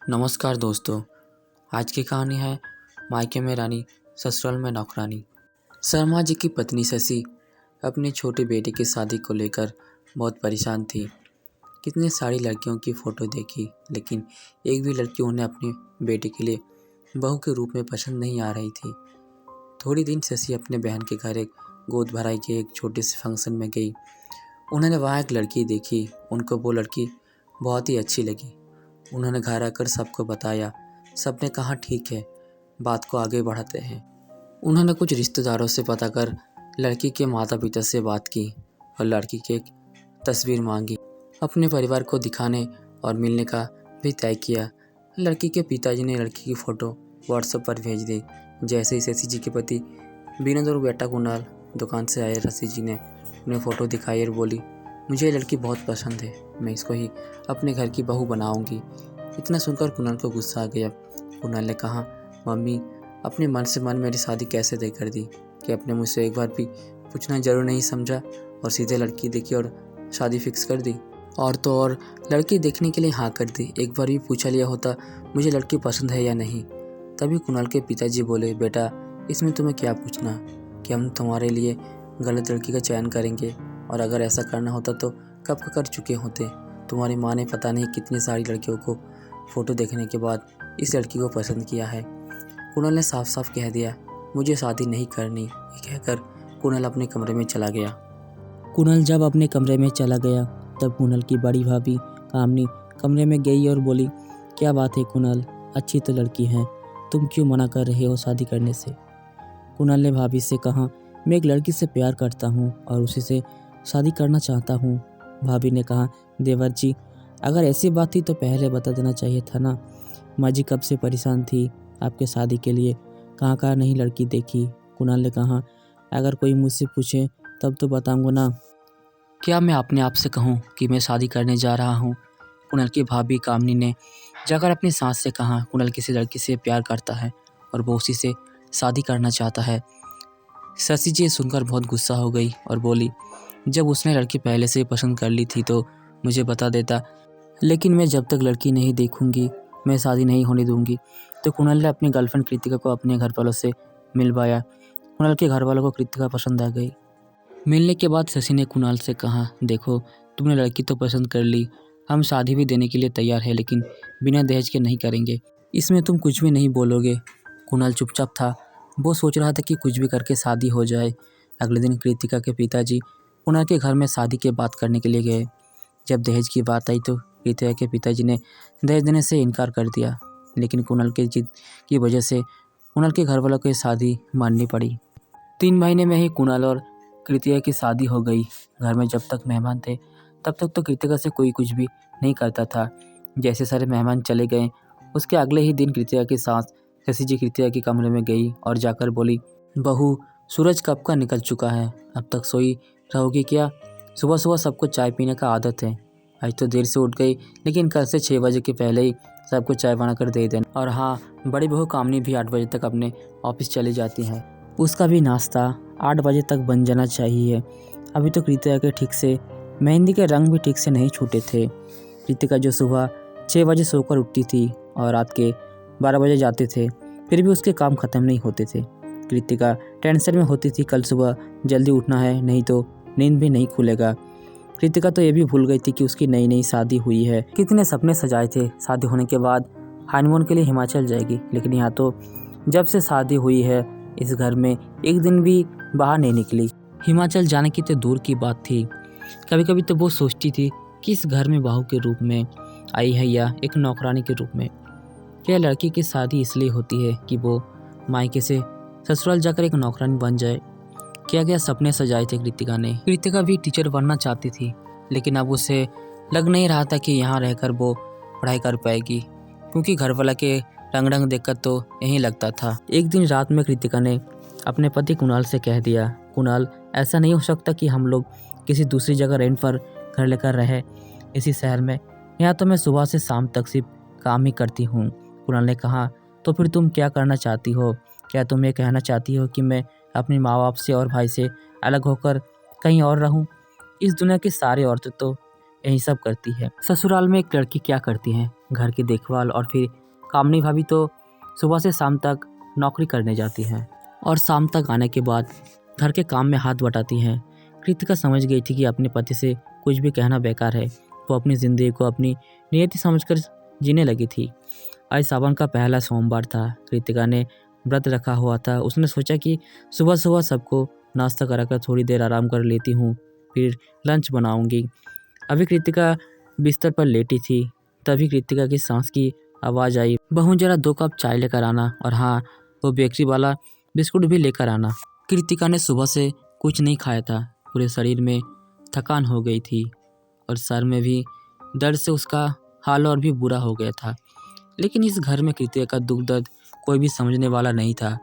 नमस्कार दोस्तों। आज की कहानी है मायके में रानी ससुराल में नौकरानी। शर्मा जी की पत्नी शशि अपने छोटे बेटे की शादी को लेकर बहुत परेशान थी। कितनी सारी लड़कियों की फ़ोटो देखी, लेकिन एक भी लड़की उन्हें अपने बेटे के लिए बहू के रूप में पसंद नहीं आ रही थी। थोड़ी दिन शशि अपने बहन के घर एक गोद भराई के एक छोटे से फंक्शन में गई। उन्होंने वहाँ एक लड़की देखी। उनको वो लड़की बहुत ही अच्छी लगी। उन्होंने घर आकर सबको बताया। सबने कहा ठीक है, बात को आगे बढ़ाते हैं। उन्होंने कुछ रिश्तेदारों से पता कर लड़की के माता पिता से बात की और लड़की की एक तस्वीर मांगी। अपने परिवार को दिखाने और मिलने का भी तय किया। लड़की के पिताजी ने लड़की की फ़ोटो व्हाट्सएप पर भेज दी। जैसे ही शशि जी के पति विनोद और बेटा कुणाल दुकान से आए, शशि जी ने उन्हें फ़ोटो दिखाई और बोली, मुझे ये लड़की बहुत पसंद है, मैं इसको ही अपने घर की बहू बनाऊंगी। इतना सुनकर कुणाल को गुस्सा आ गया। कुणाल ने कहा, मम्मी अपने मन से मन मेरी शादी कैसे तय कर दी कि आपने मुझसे एक बार भी पूछना जरूर नहीं समझा और सीधे लड़की देखी और शादी फिक्स कर दी। और तो और लड़की देखने के लिए हाँ कर दी। एक बार भी पूछा लिया होता मुझे लड़की पसंद है या नहीं। तभी कुणाल के पिताजी बोले, बेटा इसमें तुम्हें क्या पूछना कि हम तुम्हारे लिए गलत लड़की का चयन करेंगे, और अगर ऐसा करना होता तो कब का कर चुके होते। तुम्हारी माँ ने पता नहीं कितनी सारी लड़कियों को फ़ोटो देखने के बाद इस लड़की को पसंद किया है। कुणाल ने साफ साफ कह दिया, मुझे शादी नहीं करनी। ये कहकर कुणाल अपने कमरे में चला गया। कुणाल जब अपने कमरे में चला गया तब कुणाल की बड़ी भाभी कामनी कमरे में गई और बोली, क्या बात है कुणाल, अच्छी तो लड़की है, तुम क्यों मना कर रहे हो शादी करने से। कुणाल ने भाभी से कहा, मैं एक लड़की से प्यार करता हूँ और उसी से शादी करना चाहता हूँ। भाभी ने कहा, देवर जी अगर ऐसी बात थी तो पहले बता देना चाहिए था ना। माँ जी कब से परेशान थी आपके शादी के लिए, कहाँ कहाँ नहीं लड़की देखी। कुणाल ने कहा, अगर कोई मुझसे पूछे तब तो बताऊँगा ना। क्या मैं अपने आप से कहूँ कि मैं शादी करने जा रहा हूँ। कुणाल की भाभी कामनी ने जाकर अपनी सास से कहा, कुणाल किसी लड़की से प्यार करता है और वो उसी से शादी करना चाहता है। शशि जी सुनकर बहुत गुस्सा हो गई और बोली, जब उसने लड़की पहले से पसंद कर ली थी तो मुझे बता देता, लेकिन मैं जब तक लड़की नहीं देखूंगी मैं शादी नहीं होने दूंगी। तो कुणाल ने अपनी गर्लफ्रेंड कृतिका को अपने घर वालों से मिलवाया। कुणाल के घर वालों को कृतिका पसंद आ गई। मिलने के बाद शशि ने कुणाल से कहा, देखो तुमने लड़की तो पसंद कर ली, हम शादी भी देने के लिए तैयार है, लेकिन बिना दहेज के नहीं करेंगे। इसमें तुम कुछ भी नहीं बोलोगे। कुणाल चुपचाप था। वो सोच रहा था कि कुछ भी करके शादी हो जाए। अगले दिन कृतिका के पिताजी कुणाल के घर में शादी की बात करने के लिए गए। जब दहेज की बात आई तो कृतिका के पिताजी ने दहेज देने से इनकार कर दिया, लेकिन कुणाल की जिद की वजह से कुणाल के घर वालों को शादी माननी पड़ी। 3 महीने में ही कुणाल और कृतिका की शादी हो गई। घर में जब तक मेहमान थे तब तक तो कृतिका से कोई कुछ भी नहीं करता था। जैसे सारे मेहमान चले गए उसके अगले ही दिन कृतिका की सास शशि जी कृतिका के कमरे में गई और जाकर बोली, बहू सूरज कब का निकल चुका है, अब तक सोई रहोगी क्या। सुबह सुबह सबको चाय पीने का आदत है। आज तो देर से उठ गई, लेकिन कल से 6 बजे के पहले ही सबको चाय बनाकर दे देना। और हाँ, बड़ी बहू कामनी भी 8 बजे तक अपने ऑफिस चली जाती है, उसका भी नाश्ता 8 बजे तक बन जाना चाहिए। अभी तो कृतिका के ठीक से मेहंदी के रंग भी ठीक से नहीं छूटे थे। कृतिका जो सुबह 6 बजे सोकर उठती थी और रात के 12 बजे जाते थे, फिर भी उसके काम ख़त्म नहीं होते थे। कृतिका टेंशन में होती थी, कल सुबह जल्दी उठना है, नहीं तो नींद भी नहीं खुलेगा। कृतिका तो ये भी भूल गई थी कि उसकी नई नई शादी हुई है। कितने सपने सजाए थे शादी होने के बाद हनीमून के लिए हिमाचल जाएगी, लेकिन यहाँ तो जब से शादी हुई है इस घर में एक दिन भी बाहर नहीं निकली। हिमाचल जाने की तो दूर की बात थी, कभी कभी तो वो सोचती थी कि इस घर में बहू के रूप में आई है या एक नौकरानी के रूप में। क्या लड़की की शादी इसलिए होती है कि वो मायके से ससुराल जाकर एक नौकरानी बन जाए। क्या क्या सपने सजाए थे कृतिका ने। कृतिका भी टीचर बनना चाहती थी, लेकिन अब उसे लग नहीं रहा था कि यहाँ रहकर वो पढ़ाई कर पाएगी, क्योंकि घर वाला के रंग रंग देखकर तो यही लगता था। एक दिन रात में कृतिका ने अपने पति कुणाल से कह दिया, कुणाल ऐसा नहीं हो सकता कि हम लोग किसी दूसरी जगह रेंट पर घर लेकर रहे इसी शहर में। यहाँ तो मैं सुबह से शाम तक सिर्फ काम ही करती हूँ। कुणाल ने कहा, तो फिर तुम क्या करना चाहती हो। क्या तुम ये कहना चाहती हो कि मैं अपने माँ बाप से और भाई से अलग होकर कहीं और रहूं। इस दुनिया की सारी औरतें तो यही सब करती है। ससुराल में एक लड़की क्या करती है, घर की देखभाल, और फिर कामनी भाभी तो सुबह से शाम तक नौकरी करने जाती है और शाम तक आने के बाद घर के काम में हाथ बटाती हैं। कृतिका समझ गई थी कि अपने पति से कुछ भी कहना बेकार है। वो अपनी ज़िंदगी को अपनी नियति समझकर जीने लगी थी। आज सावन का पहला सोमवार था। कृतिका ने व्रत रखा हुआ था। उसने सोचा कि सुबह सुबह सबको नाश्ता कराकर थोड़ी देर आराम कर लेती हूँ, फिर लंच बनाऊंगी। अभी कृतिका बिस्तर पर लेटी थी, तभी कृतिका की सांस की आवाज़ आई, बहू जरा 2 कप चाय लेकर आना, और हाँ, वो बेकरी वाला बिस्कुट भी लेकर आना। कृतिका ने सुबह से कुछ नहीं खाया था। पूरे शरीर में थकान हो गई थी और सर में भी दर्द से उसका हाल और भी बुरा हो गया था। लेकिन इस घर में कृतिका का दुख दर्द कोई भी समझने वाला नहीं था।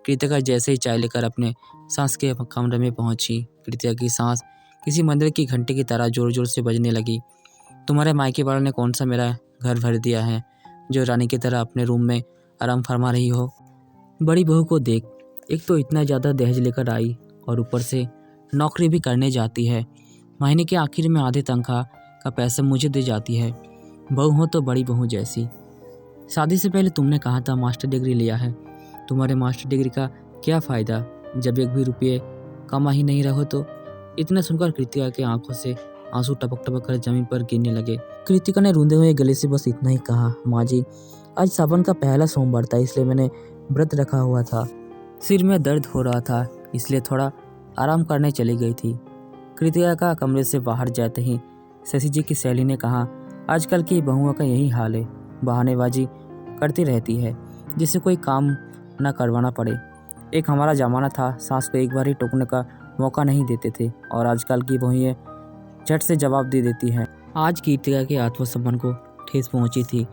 कृतिका जैसे ही चाय लेकर अपने सांस के कमरे में पहुंची, कृतिका की सांस किसी मंदिर की घंटे की तरह जोर जोर से बजने लगी। तुम्हारे मायके वालों ने कौन सा मेरा घर भर दिया है जो रानी की तरह अपने रूम में आराम फरमा रही हो। बड़ी बहू को देख, एक तो इतना ज़्यादा दहेज लेकर आई और ऊपर से नौकरी भी करने जाती है। महीने के आखिर में आधे तनख्वाह का पैसा मुझे दे जाती है। बहू हो तो बड़ी बहू जैसी। शादी से पहले तुमने कहा था मास्टर डिग्री लिया है। तुम्हारे मास्टर डिग्री का क्या फ़ायदा जब एक भी रुपये कमा ही नहीं रहो तो। इतना सुनकर कृतिका के आंखों से आंसू टपक टपक कर जमीन पर गिरने लगे। कृतिका ने रूंधे हुए गले से बस इतना ही कहा, माँ जी, आज सावन का पहला सोमवार था, इसलिए मैंने व्रत रखा हुआ था। सिर में दर्द हो रहा था, इसलिए थोड़ा आराम करने चली गई थी। कृतिका का कमरे से बाहर जाते ही शशि जी की सहेली ने कहा, आजकल की बहुओं का यही हाल है, बहानेबाजी करती रहती है जिससे कोई काम न करवाना पड़े। एक हमारा ज़माना था, सास को एक बार ही टोकने का मौका नहीं देते थे, और आजकल की बहुएं झट से जवाब दे देती हैं। आज कृतिका के आत्मसम्मान को ठेस पहुंची थी।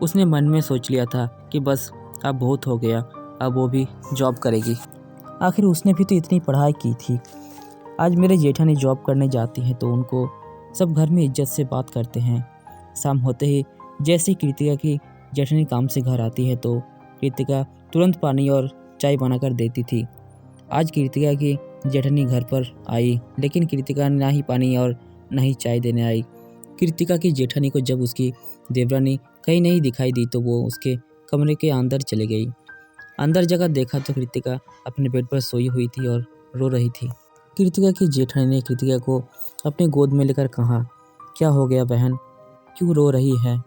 उसने मन में सोच लिया था कि बस अब बहुत हो गया, अब वो भी जॉब करेगी। आखिर उसने भी तो इतनी पढ़ाई की थी। आज मेरे जेठानी जॉब करने जाती हैं तो उनको सब घर में इज्जत से बात करते हैं। शाम होते ही जैसे ही कृतिका की जेठानी काम से घर आती है तो कृतिका तुरंत पानी और चाय बनाकर देती थी। आज कृतिका की जेठानी घर पर आई, लेकिन कृतिका ना ही पानी और ना ही चाय देने आई। कृतिका की जेठानी को जब उसकी देवरानी कहीं नहीं दिखाई दी तो वो उसके कमरे के अंदर चली गई। अंदर जगह देखा तो कृतिका अपने बेड पर सोई हुई थी और रो रही थी। कृतिका की जेठानी ने कृतिका को अपनी गोद में लेकर कहा, क्या हो गया बहन, क्यों रो रही है।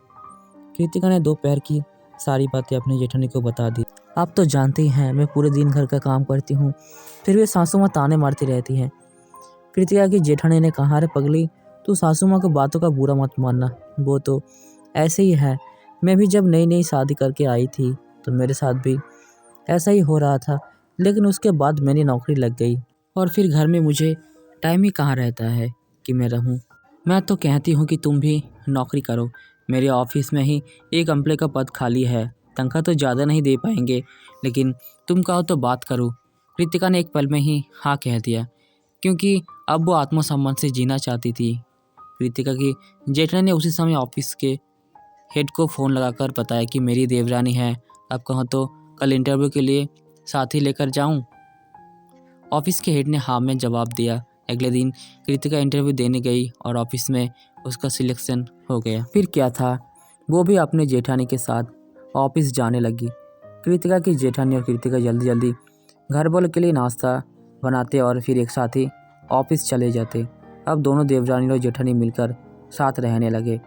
कृतिका ने दोपहर की सारी बातें अपनी जेठानी को बता दी। आप तो जानते ही हैं, मैं पूरे दिन घर का काम करती हूँ, फिर भी सासू माँ ताने मारती रहती हैं। कृतिका की जेठानी ने कहा, अरे पगली, तू सासू माँ की बातों का बुरा मत मानना, वो तो ऐसे ही है। मैं भी जब नई नई शादी करके आई थी तो मेरे साथ भी ऐसा ही हो रहा था, लेकिन उसके बाद मेरी नौकरी लग गई और फिर घर में मुझे टाइम ही कहाँ रहता है कि मैं रहूँ। मैं तो कहती हूँ कि तुम भी नौकरी करो। मेरे ऑफिस में ही एक एम्प्लॉय का पद खाली है, तनख्वाह तो ज़्यादा नहीं दे पाएंगे, लेकिन तुम कहो तो बात करो। कृतिका ने एक पल में ही हाँ कह दिया, क्योंकि अब वो आत्मसम्मान से जीना चाहती थी। कृतिका की जेठानी ने उसी समय ऑफिस के हेड को फ़ोन लगाकर बताया कि मेरी देवरानी है, अब कहो तो कल इंटरव्यू के लिए साथ ही लेकर जाऊं। ऑफिस के हेड ने हाँ में जवाब दिया। अगले दिन कृतिका इंटरव्यू देने गई और ऑफिस में उसका सिलेक्शन हो गया। फिर क्या था, वो भी अपने जेठानी के साथ ऑफिस जाने लगी। कृतिका की जेठानी और कृतिका जल्दी जल्दी घर वालों के लिए नाश्ता बनाते और फिर एक साथ ही ऑफिस चले जाते। अब दोनों देवरानी और जेठानी मिलकर साथ रहने लगे।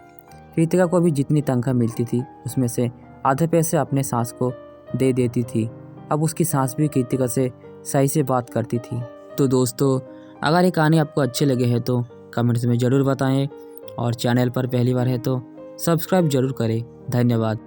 कृतिका को भी जितनी तनख्वाह मिलती थी उसमें से आधे पैसे अपने सास को दे देती थी। अब उसकी सास भी कृतिका से सही से बात करती थी। तो दोस्तों, अगर ये कहानी आपको अच्छे लगे हैं तो कमेंट्स में ज़रूर बताएं, और चैनल पर पहली बार है तो सब्सक्राइब ज़रूर करें। धन्यवाद।